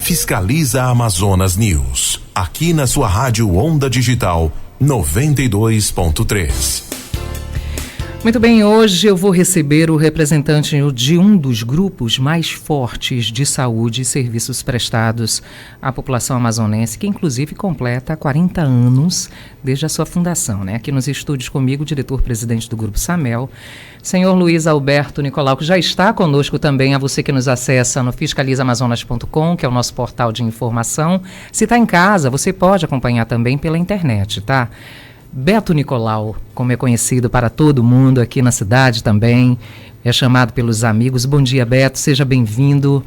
Fiscaliza Amazonas News. Aqui na sua rádio Onda Digital 92.3. Muito bem, hoje eu vou receber o representante de um dos grupos mais fortes de saúde e serviços prestados à população amazonense, que inclusive completa 40 anos desde a sua fundação, né? Aqui nos estúdios comigo, o diretor-presidente do Grupo Samel, senhor Luiz Alberto Nicolau, que já está conosco também, a você que nos acessa no fiscalizaamazonas.com, que é o nosso portal de informação. Se está em casa, você pode acompanhar também pela internet, tá? Beto Nicolau, como é conhecido para todo mundo aqui na cidade também, é chamado pelos amigos. Bom dia, Beto, seja bem-vindo.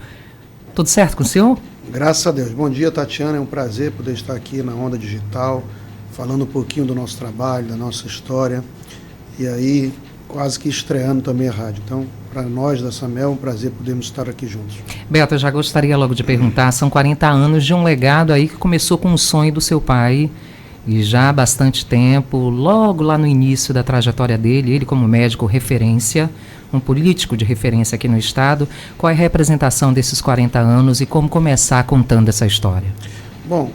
Tudo certo com o senhor? Graças a Deus. Bom dia, Tatiana, é um prazer poder estar aqui na Onda Digital, falando um pouquinho do nosso trabalho, da nossa história, e aí quase que estreando também a rádio. Então, para nós da Samel, é um prazer podermos estar aqui juntos. Beto, eu já gostaria logo de perguntar, são 40 anos de um legado aí que começou com o sonho do seu pai, e já há bastante tempo, logo lá no início da trajetória dele, ele como médico referência, um político de referência aqui no estado, qual é a representação desses 40 anos e como começar contando essa história? Bom,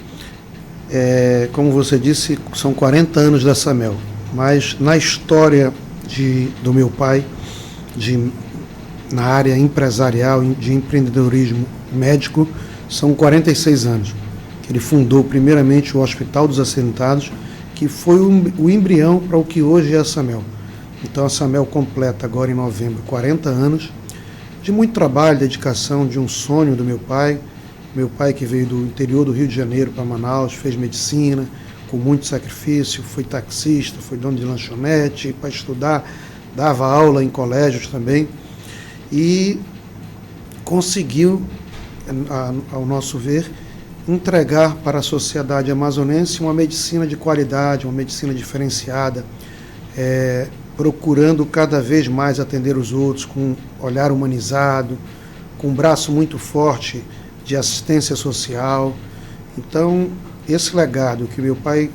como você disse, são 40 anos da Samel, mas na história do meu pai, na área empresarial, de empreendedorismo médico, são 46 anos. Ele fundou primeiramente o Hospital dos Acidentados, que foi o embrião para o que hoje é a Samel. Então a Samel completa agora em novembro 40 anos de muito trabalho, dedicação, de um sonho do meu pai. Meu pai que veio do interior do Rio de Janeiro para Manaus, fez medicina com muito sacrifício, foi taxista, foi dono de lanchonete para estudar, dava aula em colégios também e conseguiu, ao nosso ver, entregar para a sociedade amazonense uma medicina de qualidade, uma medicina diferenciada, procurando cada vez mais atender os outros com um olhar humanizado, com um braço muito forte de assistência social. Então, esse legado que meu pai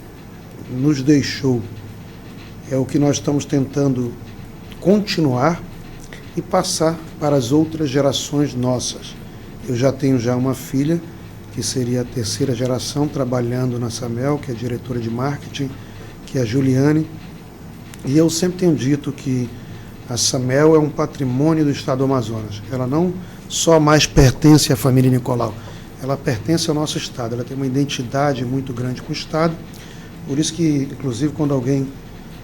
nos deixou é o que nós estamos tentando continuar e passar para as outras gerações nossas. Eu já tenho uma filha, que seria a terceira geração, trabalhando na Samel, que é diretora de marketing, que é a Juliane. E eu sempre tenho dito que a Samel é um patrimônio do estado do Amazonas. Ela não só mais pertence à família Nicolau, ela pertence ao nosso estado. Ela tem uma identidade muito grande com o estado. Por isso que, inclusive, quando alguém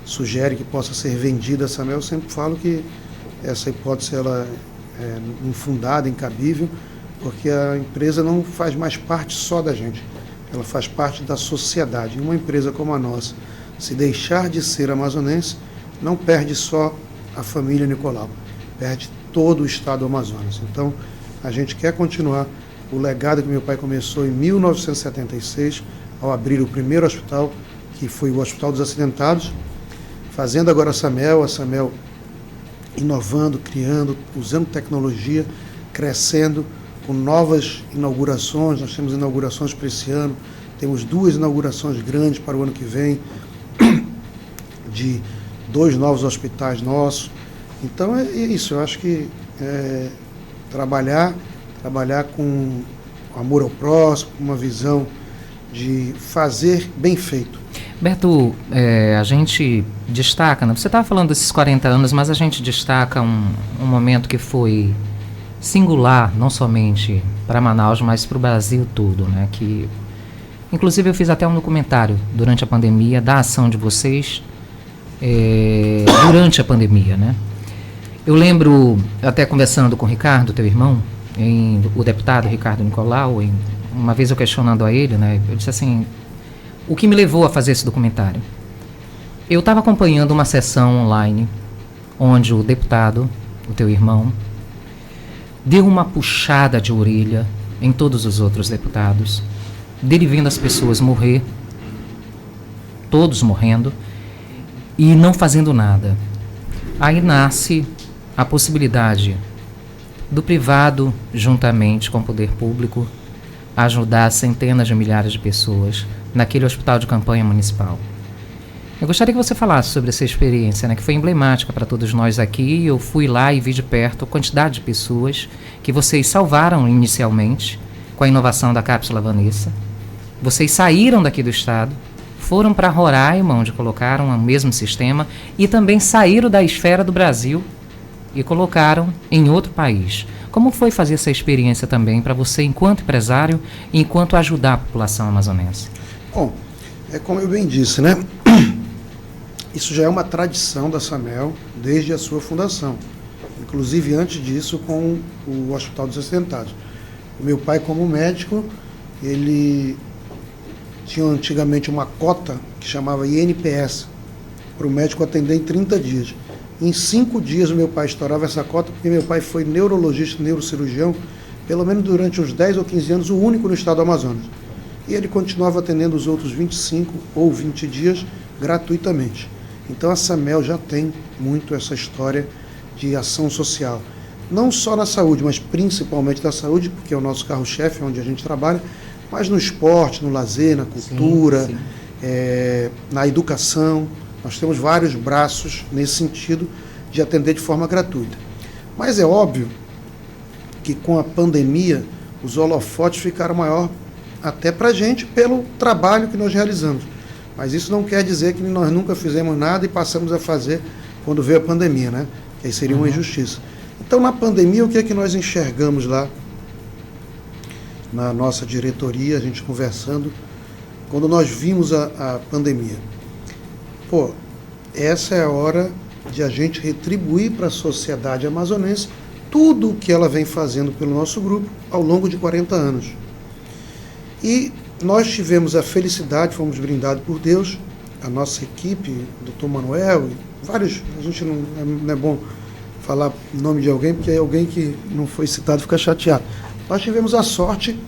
sugere que possa ser vendida a Samel, eu sempre falo que essa hipótese ela é infundada, incabível, porque a empresa não faz mais parte só da gente, ela faz parte da sociedade. E uma empresa como a nossa, se deixar de ser amazonense, não perde só a família Nicolau, perde todo o estado do Amazonas. Então, a gente quer continuar o legado que meu pai começou em 1976, ao abrir o primeiro hospital, que foi o Hospital dos Acidentados, fazendo agora a Samel inovando, criando, usando tecnologia, crescendo, com novas inaugurações. Nós temos inaugurações para esse ano, temos 2 inaugurações grandes para o ano que vem, de 2 novos hospitais nossos. Então é isso, eu acho que trabalhar com amor ao próximo, com uma visão de fazer bem feito. Beto, a gente destaca, né? Você estava falando desses 40 anos, mas a gente destaca um momento que foi singular, não somente para Manaus, mas para o Brasil todo, né? Que, inclusive, eu fiz até um documentário durante a pandemia da ação de vocês durante a pandemia, né? Eu lembro, até conversando com o Ricardo, teu irmão, o deputado Ricardo Nicolau, uma vez eu questionando a ele, né? Eu disse assim, o que me levou a fazer esse documentário? Eu estava acompanhando uma sessão online onde o deputado, o teu irmão, deu uma puxada de orelha em todos os outros deputados, dele vendo as pessoas morrer, todos morrendo, e não fazendo nada. Aí nasce a possibilidade do privado, juntamente com o poder público, ajudar centenas de milhares de pessoas naquele hospital de campanha municipal. Eu gostaria que você falasse sobre essa experiência, né, que foi emblemática para todos nós aqui. Eu fui lá e vi de perto a quantidade de pessoas que vocês salvaram inicialmente, com a inovação da cápsula Vanessa. Vocês saíram daqui do estado, foram para Roraima, onde colocaram o mesmo sistema, e também saíram da esfera do Brasil e colocaram em outro país. Como foi fazer essa experiência também para você, enquanto empresário, e enquanto ajudar a população amazonense? Bom, como eu bem disse, né? Isso já é uma tradição da SAMEL desde a sua fundação. Inclusive, antes disso, com o Hospital dos Assentados. O meu pai, como médico, ele tinha antigamente uma cota que chamava INPS, para o médico atender em 30 dias. Em 5 dias, o meu pai estourava essa cota, porque meu pai foi neurologista, neurocirurgião, pelo menos durante uns 10 ou 15 anos, o único no estado do Amazonas. E ele continuava atendendo os outros 25 ou 20 dias gratuitamente. Então, a SAMEL já tem muito essa história de ação social. Não só na saúde, mas principalmente na saúde, porque é o nosso carro-chefe, onde a gente trabalha, mas no esporte, no lazer, na cultura, sim. Na educação. Nós temos vários braços nesse sentido de atender de forma gratuita. Mas é óbvio que com a pandemia os holofotes ficaram maior até para a gente pelo trabalho que nós realizamos. Mas isso não quer dizer que nós nunca fizemos nada e passamos a fazer quando veio a pandemia, né? Que aí seria uma injustiça. Então, na pandemia, o que é que nós enxergamos lá na nossa diretoria, a gente conversando, quando nós vimos a pandemia? Pô, essa é a hora de a gente retribuir para a sociedade amazonense tudo o que ela vem fazendo pelo nosso grupo ao longo de 40 anos. E nós tivemos a felicidade, fomos brindados por Deus, a nossa equipe, o doutor Manuel, e vários, a gente não é bom falar o nome de alguém, porque é alguém que não foi citado fica chateado. Nós tivemos a sorte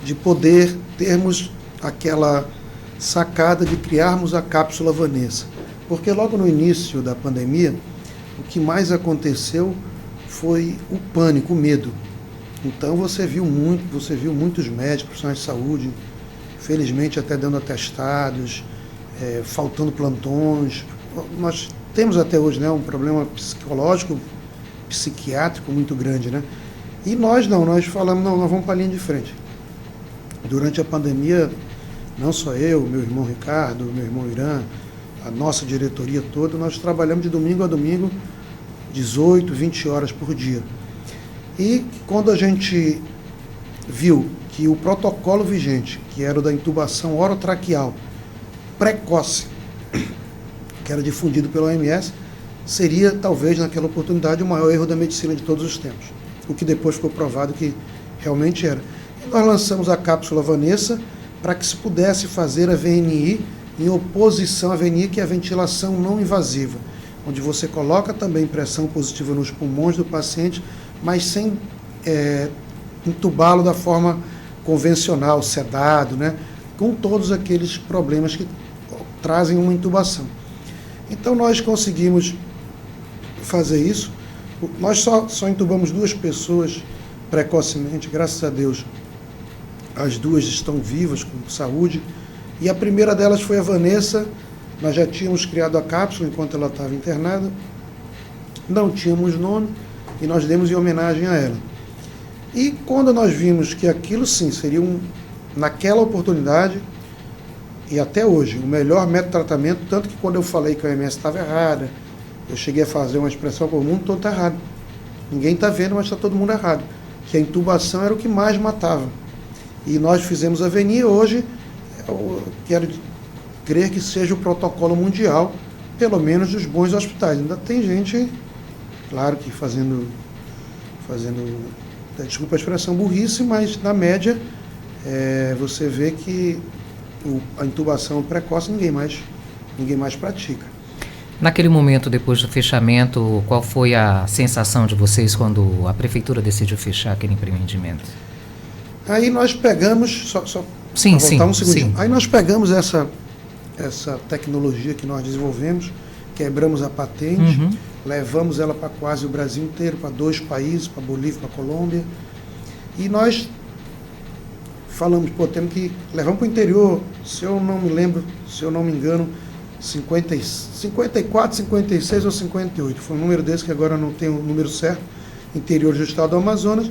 de poder termos aquela sacada de criarmos a cápsula Vanessa, porque logo no início da pandemia, o que mais aconteceu foi o pânico, o medo. Então você viu muitos médicos, profissionais de saúde, felizmente até dando atestados, faltando plantões. Nós temos até hoje, né, um problema psicológico, psiquiátrico muito grande, né? E nós falamos, não, nós vamos para a linha de frente. Durante a pandemia, não só eu, meu irmão Ricardo, meu irmão Irã, a nossa diretoria toda, nós trabalhamos de domingo a domingo, 18, 20 horas por dia. E quando a gente viu que o protocolo vigente, que era o da intubação orotraqueal precoce, que era difundido pela OMS, seria talvez naquela oportunidade o maior erro da medicina de todos os tempos, o que depois ficou provado que realmente era. E nós lançamos a cápsula Vanessa para que se pudesse fazer a VNI em oposição à VNI, que é a ventilação não invasiva, onde você coloca também pressão positiva nos pulmões do paciente, mas sem entubá-lo da forma convencional, sedado, né? Com todos aqueles problemas que trazem uma intubação. Então nós conseguimos fazer isso. Nós só intubamos 2 pessoas precocemente, graças a Deus. As 2 estão vivas, com saúde. E a primeira delas foi a Vanessa. Nós já tínhamos criado a cápsula enquanto ela estava internada. Não tínhamos nome e nós demos em homenagem a ela. E quando nós vimos que aquilo sim seria naquela oportunidade, e até hoje, o melhor método de tratamento, tanto que quando eu falei que a OMS estava errada, eu cheguei a fazer uma expressão para o mundo todo está errado. Ninguém está vendo, mas está todo mundo errado. Que a intubação era o que mais matava. E nós fizemos a VNI hoje, eu quero crer que seja o protocolo mundial, pelo menos dos bons hospitais. Ainda tem gente, claro que fazendo desculpa a expressão, burrice, mas na média você vê que a intubação precoce ninguém mais pratica. Naquele momento, depois do fechamento, qual foi a sensação de vocês quando a prefeitura decidiu fechar aquele empreendimento? Aí nós pegamos, sim, voltar um segundinho. Sim. Aí nós pegamos essa tecnologia que nós desenvolvemos, quebramos a patente, levamos ela para quase o Brasil inteiro, para 2 países, para Bolívia, para Colômbia, e nós falamos, temos que levamos para o interior, se eu não me engano, 54, 56 ou 58, foi um número desse que agora não tenho o número certo, interior do estado do Amazonas,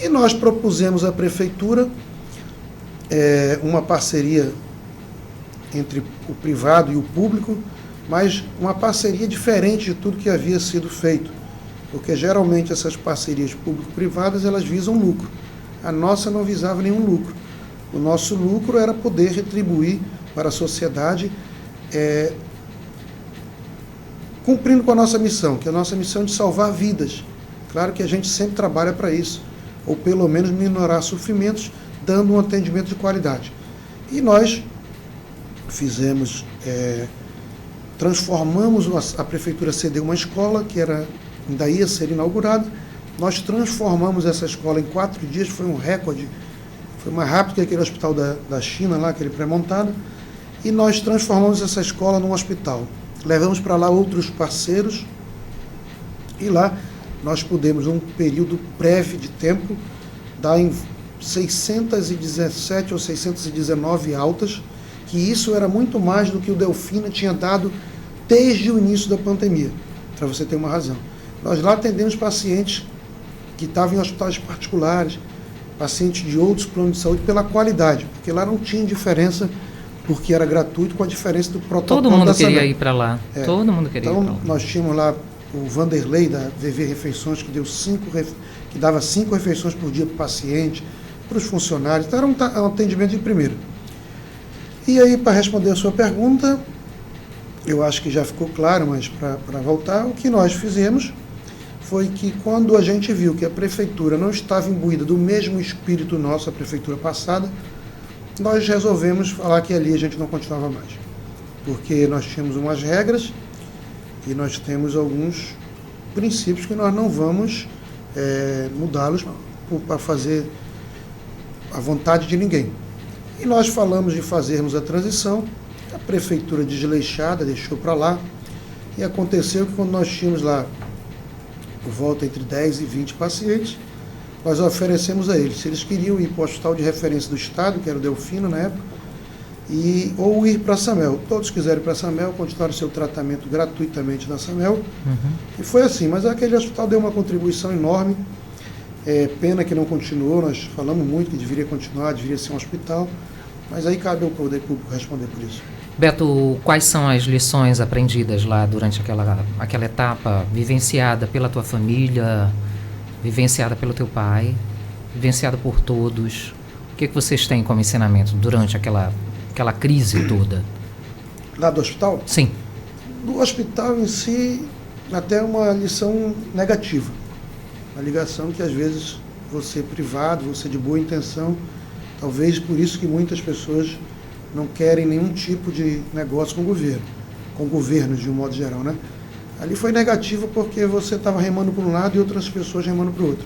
E nós propusemos à prefeitura uma parceria entre o privado e o público, mas uma parceria diferente de tudo que havia sido feito, porque geralmente essas parcerias público-privadas elas visam lucro. A nossa não visava nenhum lucro. O nosso lucro era poder retribuir para a sociedade, cumprindo com a nossa missão, que é a nossa missão de salvar vidas. Claro que a gente sempre trabalha para isso, ou pelo menos minorar sofrimentos, dando um atendimento de qualidade. E nós fizemos, transformamos, a prefeitura cedeu uma escola que ainda ia ser inaugurada, nós transformamos essa escola em 4 dias, foi um recorde, foi mais rápido que aquele hospital da China, lá, aquele pré-montado, e nós transformamos essa escola num hospital. Levamos para lá outros parceiros, e lá nós pudemos, num período breve de tempo, dar em 617 ou 619 altas, que isso era muito mais do que o Delfina tinha dado desde o início da pandemia, para você ter uma razão. Nós lá atendemos pacientes que estavam em hospitais particulares, pacientes de outros planos de saúde, pela qualidade, porque lá não tinha diferença, porque era gratuito, com a diferença do protocolo. Todo mundo queria ir para lá. Todo mundo queria ir para lá. Então, nós tínhamos lá o Vanderlei, da VV Refeições, que dava 5 refeições por dia para o paciente, para os funcionários. Então, era um atendimento de primeira. E aí, para responder a sua pergunta, eu acho que já ficou claro, mas para voltar, o que nós fizemos foi que, quando a gente viu que a prefeitura não estava imbuída do mesmo espírito nosso, a prefeitura passada, nós resolvemos falar que ali a gente não continuava mais. Porque nós tínhamos umas regras e nós temos alguns princípios que nós não vamos mudá-los para fazer a vontade de ninguém. E nós falamos de fazermos a transição, a prefeitura desleixada deixou para lá, e aconteceu que quando nós tínhamos lá por volta entre 10 e 20 pacientes, nós oferecemos a eles, se eles queriam ir para o hospital de referência do Estado, que era o Delfina na época, ou ir para a Samel. Todos quiseram ir para a Samel, continuaram o seu tratamento gratuitamente na Samel, e foi assim. Mas aquele hospital deu uma contribuição enorme, pena que não continuou, nós falamos muito que deveria continuar, deveria ser um hospital, mas aí cabe ao poder público responder por isso. Beto, quais são as lições aprendidas lá durante aquela etapa, vivenciada pela tua família, vivenciada pelo teu pai, vivenciada por todos? O que vocês têm como ensinamento durante aquela crise toda? Lá do hospital? Sim. Do hospital em si, até uma lição negativa. Uma ligação que às vezes você privado, você de boa intenção, talvez por isso que muitas pessoas não querem nenhum tipo de negócio com governos de um modo geral, né? Ali foi negativo porque você estava remando para um lado e outras pessoas remando para o outro.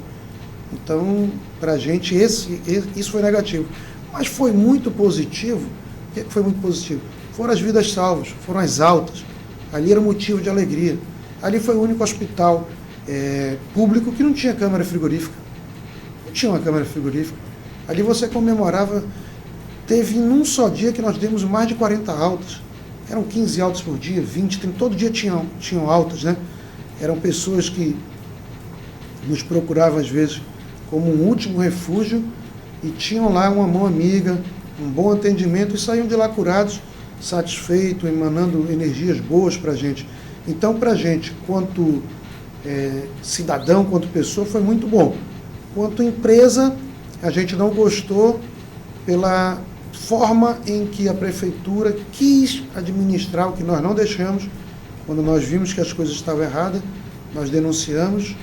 Então, para a gente, isso foi negativo. Mas foi muito positivo. O que foi muito positivo? Foram as vidas salvas, foram as altas. Ali era motivo de alegria. Ali foi o único hospital público que não tinha câmara frigorífica. Não tinha uma câmara frigorífica. Ali você comemorava. Teve num só dia que nós demos mais de 40 altas. Eram 15 altas por dia, 20, 30, todo dia tinham altas, né? Eram pessoas que nos procuravam às vezes como um último refúgio e tinham lá uma mão amiga, um bom atendimento e saíam de lá curados, satisfeitos, emanando energias boas para a gente. Então, para a gente, quanto cidadão, quanto pessoa, foi muito bom. Quanto empresa, a gente não gostou pela forma em que a prefeitura quis administrar, o que nós não deixamos. Quando nós vimos que as coisas estavam erradas, nós denunciamos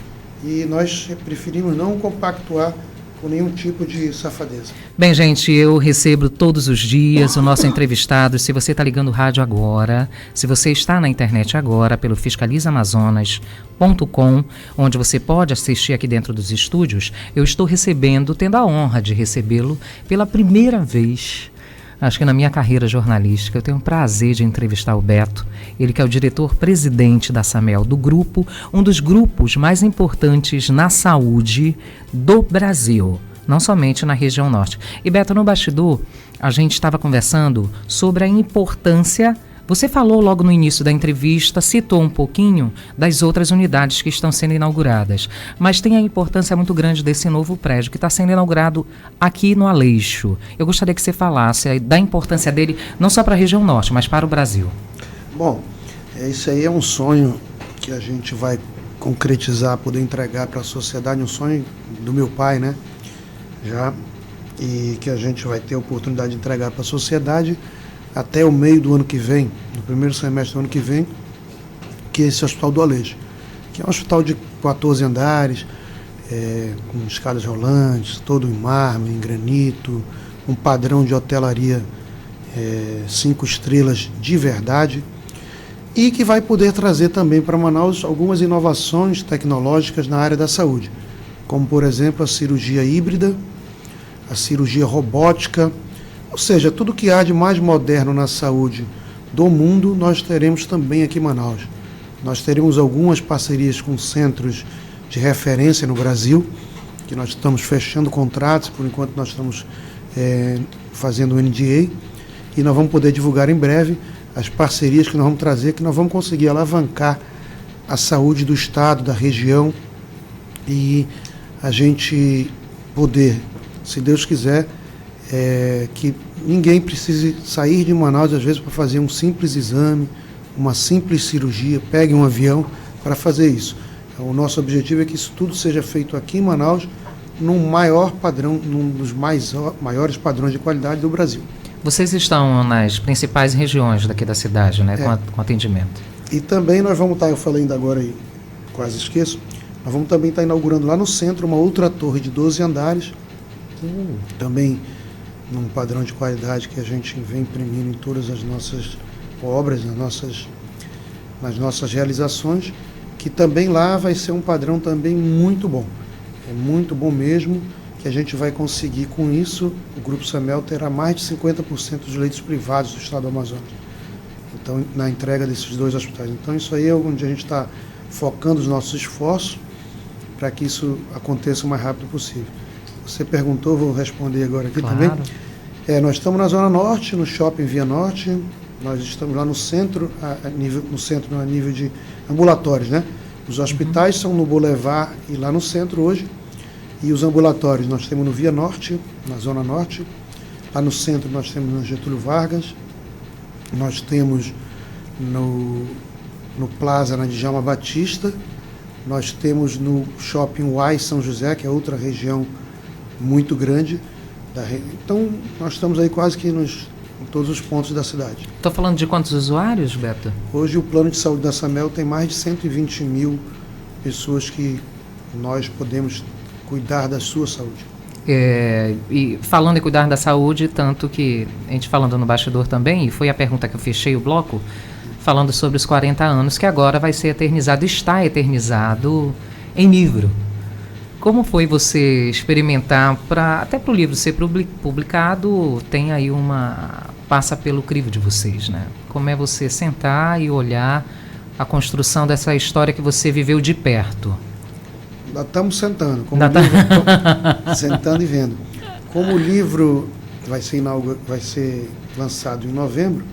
e nós preferimos não compactuar com nenhum tipo de safadeza. Bem, gente, eu recebo todos os dias o nosso entrevistado. Se você está ligando o rádio agora, se você está na internet agora, pelo fiscalizaamazonas.com, onde você pode assistir aqui dentro dos estúdios, eu estou tendo a honra de recebê-lo pela primeira vez. Acho que na minha carreira jornalística, eu tenho o prazer de entrevistar o Beto, ele que é o diretor-presidente da Samel, do grupo, um dos grupos mais importantes na saúde do Brasil, não somente na região norte. E Beto, no bastidor, a gente estava conversando sobre a importância, Você falou logo no início da entrevista, citou um pouquinho das outras unidades que estão sendo inauguradas, mas tem a importância muito grande desse novo prédio que está sendo inaugurado aqui no Aleixo. Eu gostaria que você falasse da importância dele, não só para a região norte, mas para o Brasil. Bom, isso aí é um sonho que a gente vai concretizar, poder entregar para a sociedade, um sonho do meu pai, né? Já, e que a gente vai ter a oportunidade de entregar para a sociedade até o meio do ano que vem, no primeiro semestre do ano que vem, que é esse Hospital do Aleixo, que é um hospital de 14 andares, com escadas rolantes, todo em mármore, em granito, um padrão de hotelaria 5 estrelas de verdade, e que vai poder trazer também para Manaus algumas inovações tecnológicas na área da saúde, como, por exemplo, a cirurgia híbrida, a cirurgia robótica, ou seja, tudo que há de mais moderno na saúde do mundo, nós teremos também aqui em Manaus. Nós teremos algumas parcerias com centros de referência no Brasil, que nós estamos fechando contratos, por enquanto nós estamos fazendo o NDA, e nós vamos poder divulgar em breve as parcerias que nós vamos trazer, que nós vamos conseguir alavancar a saúde do estado, da região, e a gente poder, se Deus quiser, que ninguém precise sair de Manaus, às vezes, para fazer um simples exame, uma simples cirurgia, pegue um avião para fazer isso. O nosso objetivo é que isso tudo seja feito aqui em Manaus, num maior padrão, num dos maiores padrões de qualidade do Brasil. Vocês estão nas principais regiões daqui da cidade, né, com atendimento. E também nós vamos estar, eu falei ainda agora e quase esqueço, nós vamos também estar inaugurando lá no centro uma outra torre de 12 andares, também num padrão de qualidade que a gente vem imprimindo em todas as nossas obras, nas nossas realizações, que também lá vai ser um padrão também muito bom. É muito bom mesmo, que a gente vai conseguir com isso, o Grupo Samel terá mais de 50% dos leitos privados do estado do Amazonas. Então, na entrega desses 2 hospitais. Então, isso aí é onde a gente está focando os nossos esforços para que isso aconteça o mais rápido possível. Você perguntou, vou responder agora aqui também. Nós estamos na Zona Norte, no Shopping Via Norte. Nós estamos lá no centro, a nível de ambulatórios, né? Os hospitais são no Boulevard e lá no centro hoje. E os ambulatórios nós temos no Via Norte, na Zona Norte. Lá no centro nós temos no Getúlio Vargas. Nós temos no Plaza, na Djalma Batista. Nós temos no Shopping Uai São José, que é outra região muito grande. Então, nós estamos aí quase que em todos os pontos da cidade. Estou falando de quantos usuários, Beto? Hoje o plano de saúde da Samel tem mais de 120 mil pessoas que nós podemos cuidar da sua saúde. E falando em cuidar da saúde, tanto que a gente falando no bastidor também, e foi a pergunta que eu fechei o bloco, falando sobre os 40 anos, que agora vai ser eternizado, está eternizado em livro. Como foi você experimentar, até para o livro ser publicado, tem aí passa pelo crivo de vocês, né? Como é você sentar e olhar a construção dessa história que você viveu de perto? Ainda estamos sentando, sentando e vendo. Como o livro vai ser lançado em novembro,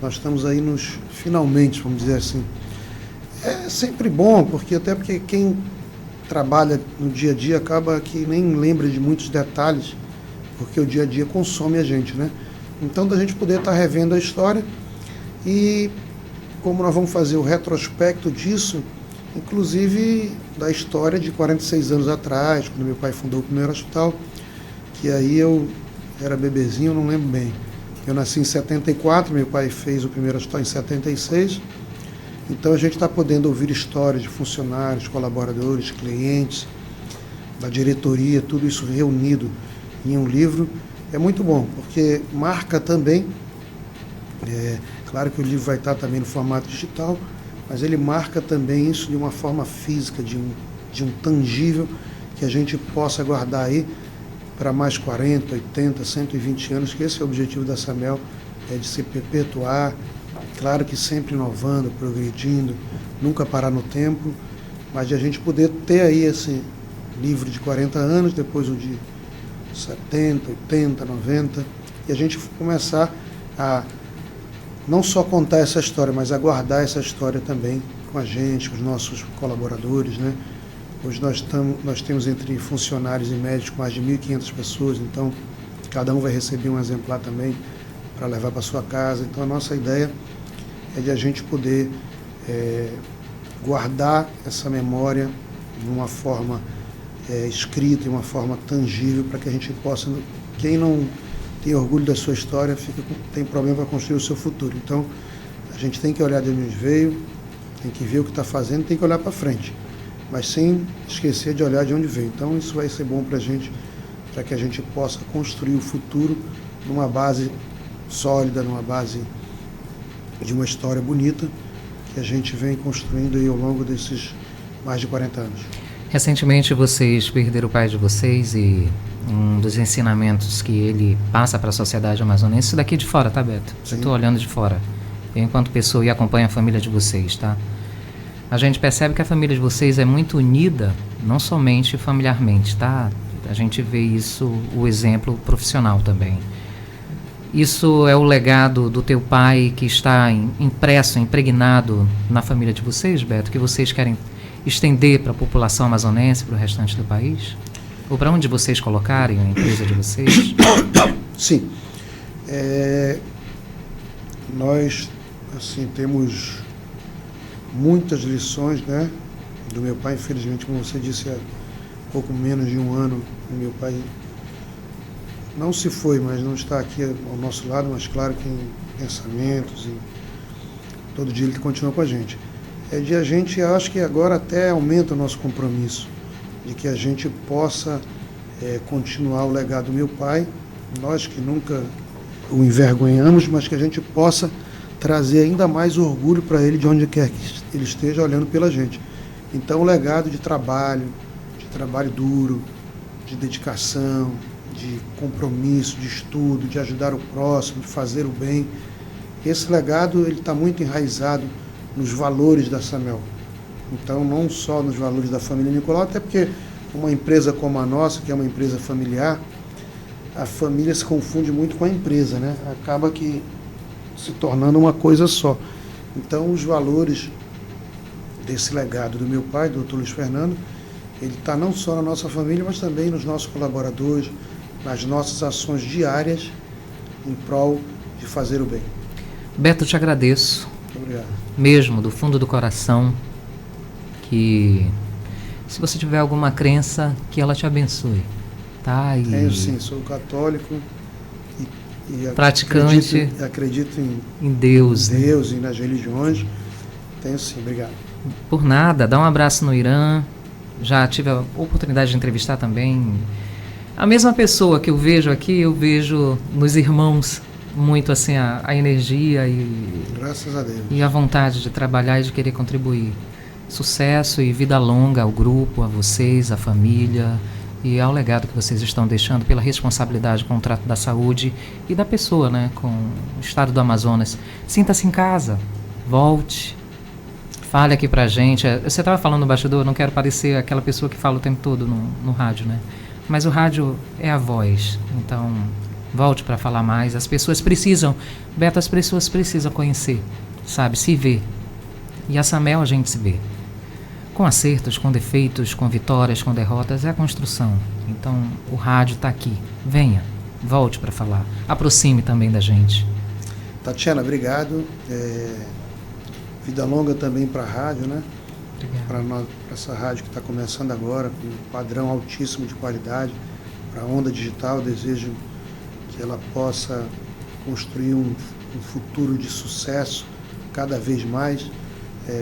nós estamos aí nos finalmente, vamos dizer assim. É sempre bom, porque quem trabalha no dia a dia acaba que nem lembra de muitos detalhes, porque o dia a dia consome a gente, né? Então, da gente poder estar revendo a história e como nós vamos fazer o retrospecto disso, inclusive da história de 46 anos atrás, quando meu pai fundou o primeiro hospital, que aí eu era bebezinho, não lembro bem. Eu nasci em 74, meu pai fez o primeiro hospital em 76, então a gente está podendo ouvir histórias de funcionários, colaboradores, clientes, da diretoria, tudo isso reunido em um livro. É muito bom, porque marca também, claro que o livro vai estar também no formato digital, mas ele marca também isso de uma forma física, de um tangível, que a gente possa guardar aí para mais 40, 80, 120 anos, que esse é o objetivo da Samel, é de se perpetuar, claro que sempre inovando, progredindo, nunca parar no tempo, mas de a gente poder ter aí esse livro de 40 anos, depois o de 70, 80, 90, e a gente começar a não só contar essa história, mas a guardar essa história também com a gente, com os nossos colaboradores, né? Hoje nós temos entre funcionários e médicos mais de 1.500 pessoas, então cada um vai receber um exemplar também para levar para sua casa. Então a nossa ideia é de a gente poder guardar essa memória de uma forma escrita, de uma forma tangível, para que a gente possa, quem não tem orgulho da sua história, tem problema para construir o seu futuro. Então a gente tem que olhar de onde veio, tem que ver o que está fazendo, tem que olhar para frente, mas sem esquecer de olhar de onde veio. Então isso vai ser bom para a gente, para que a gente possa construir o futuro numa base sólida, numa base de uma história bonita que a gente vem construindo aí ao longo desses mais de 40 anos. Recentemente vocês perderam o pai de vocês e um dos ensinamentos que ele passa para a sociedade amazonense, isso daqui de fora, tá, Beto? Eu estou olhando de fora, eu, enquanto pessoa, e acompanho a família de vocês, tá? A gente percebe que a família de vocês é muito unida, não somente familiarmente, tá? A gente vê isso, o exemplo profissional também. Isso é o legado do teu pai que está impresso, impregnado na família de vocês, Beto, que vocês querem estender para a população amazonense, para o restante do país? Ou para onde vocês colocarem a empresa de vocês? Sim. Nós, assim, temos muitas lições, né, do meu pai. Infelizmente, como você disse, há pouco menos de um ano, o meu pai não se foi, mas não está aqui ao nosso lado, mas claro que em pensamentos, e todo dia ele continua com a gente. A gente, acho que agora até aumenta o nosso compromisso, de que a gente possa continuar o legado do meu pai, nós que nunca o envergonhamos, mas que a gente possa trazer ainda mais orgulho para ele de onde quer que ele esteja olhando pela gente. Então o legado de trabalho duro, de dedicação, de compromisso, de estudo, de ajudar o próximo, de fazer o bem, esse legado ele está muito enraizado nos valores da Samel. Então, não só nos valores da família Nicolau, até porque uma empresa como a nossa, que é uma empresa familiar, a família se confunde muito com a empresa, né? Acaba que se tornando uma coisa só. Então, os valores desse legado do meu pai, do Dr. Luiz Fernando, ele está não só na nossa família, mas também nos nossos colaboradores, nas nossas ações diárias em prol de fazer o bem. Beto, te agradeço. Muito obrigado. Mesmo, do fundo do coração, que se você tiver alguma crença, que ela te abençoe, tá? Tenho sim, sou católico e praticante, acredito em Deus, Deus, e nas religiões. Tenho sim, obrigado. Por nada, dá um abraço no Irã. Já tive a oportunidade de entrevistar também a mesma pessoa que eu vejo aqui, eu vejo nos irmãos muito assim a energia graças a Deus, e a vontade de trabalhar e de querer contribuir. Sucesso e vida longa ao grupo, a vocês, à família e ao legado que vocês estão deixando pela responsabilidade com o trato da saúde e da pessoa, né, com o estado do Amazonas. Sinta-se em casa, volte, fale aqui pra gente. Você estava falando no bastidor, eu não quero parecer aquela pessoa que fala o tempo todo no rádio, né? Mas o rádio é a voz, então volte para falar mais. As pessoas precisam, Beto, as pessoas precisam conhecer, sabe, se ver. E a Samel a gente se vê. Com acertos, com defeitos, com vitórias, com derrotas, é a construção. Então o rádio está aqui. Venha, volte para falar. Aproxime também da gente. Tatiana, obrigado. Vida longa também para a rádio, né? Para essa rádio que está começando agora, com um padrão altíssimo de qualidade, para a Onda Digital. Desejo que ela possa construir um futuro de sucesso cada vez mais.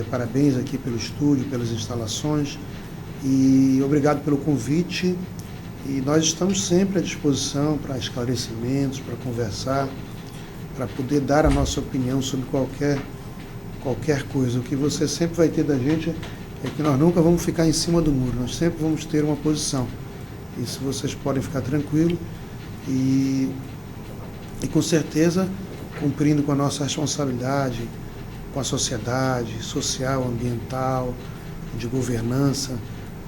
Parabéns aqui pelo estúdio, pelas instalações, e obrigado pelo convite. E nós estamos sempre à disposição para esclarecimentos, para conversar, para poder dar a nossa opinião sobre qualquer coisa. O que você sempre vai ter da gente é que nós nunca vamos ficar em cima do muro, nós sempre vamos ter uma posição. Isso vocês podem ficar tranquilos e com certeza cumprindo com a nossa responsabilidade com a sociedade, social, ambiental, de governança.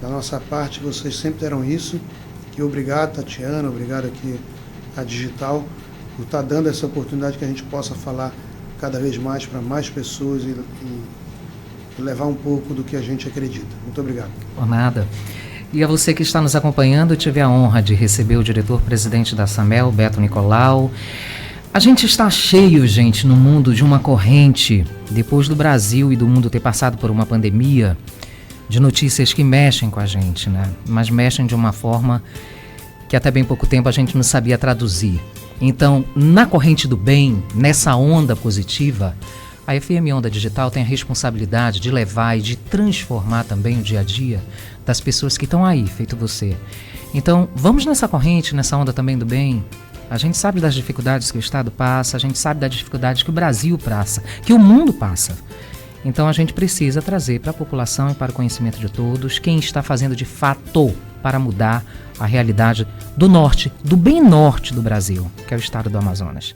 Da nossa parte, vocês sempre deram isso. E obrigado, Tatiana, obrigado aqui a Digital, por estar dando essa oportunidade que a gente possa falar cada vez mais para mais pessoas e levar um pouco do que a gente acredita. Muito obrigado. Por nada. E a você que está nos acompanhando, eu tive a honra de receber o diretor-presidente da SAMEL, Beto Nicolau. A gente está cheio, gente, no mundo de uma corrente, depois do Brasil e do mundo ter passado por uma pandemia, de notícias que mexem com a gente, né? Mas mexem de uma forma que até bem pouco tempo a gente não sabia traduzir. Então, na corrente do bem, nessa onda positiva, a FM Onda Digital tem a responsabilidade de levar e de transformar também o dia a dia das pessoas que estão aí, feito você. Então, vamos nessa corrente, nessa onda também do bem. A gente sabe das dificuldades que o Estado passa, a gente sabe das dificuldades que o Brasil passa, que o mundo passa. Então a gente precisa trazer para a população e para o conhecimento de todos quem está fazendo de fato para mudar a realidade do norte, do bem norte do Brasil, que é o estado do Amazonas.